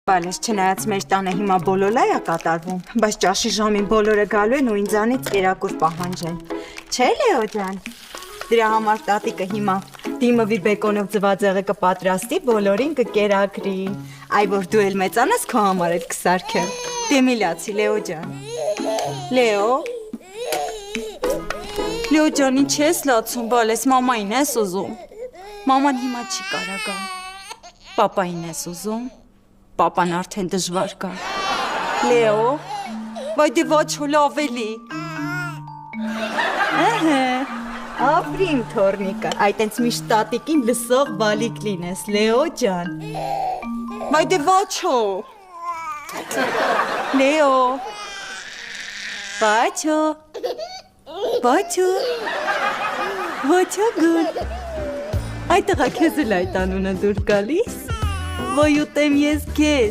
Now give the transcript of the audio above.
Բալես չնայած մեր տանը հիմա բոլորլայ է կատարվում, բայց ճաշի ժամին բոլորը գալու են ու ինձանից կերակուր պահանջեն։ Չէ՞ Լեո ջան։ Դրա համար տատիկը հիմա դիմովի բեկոնով ձվածեղը կպատրաստի, բոլորին կկերակրի։ Այ որ դու էլ մեծանաս քո համար էլ կսարքեմ։ Դե մի լացի Լեո ջան։ Լեո ջան, ինչ ես լացում, բալես մամային ես ուզում։ Մաման հիմա չի կարա գա։ Պապային ես ուզում։ Պապան արդեն դժվար կա։ Լեո, վայ դե ոչ հոլ ավելի։ Ապրիմ թորնիկա, այդ ենց միշտ տատիկին լսող բալիկ լինես, Լեո ջան։ Վայ դե ոչ հո։ Լեո։ Վաչո։ Վաչո։ Վաչո գուն։ Այդ տղա քեզ էլ այդ անունը դուր գալիս։ Ոյ ուտեմ ես քեզ,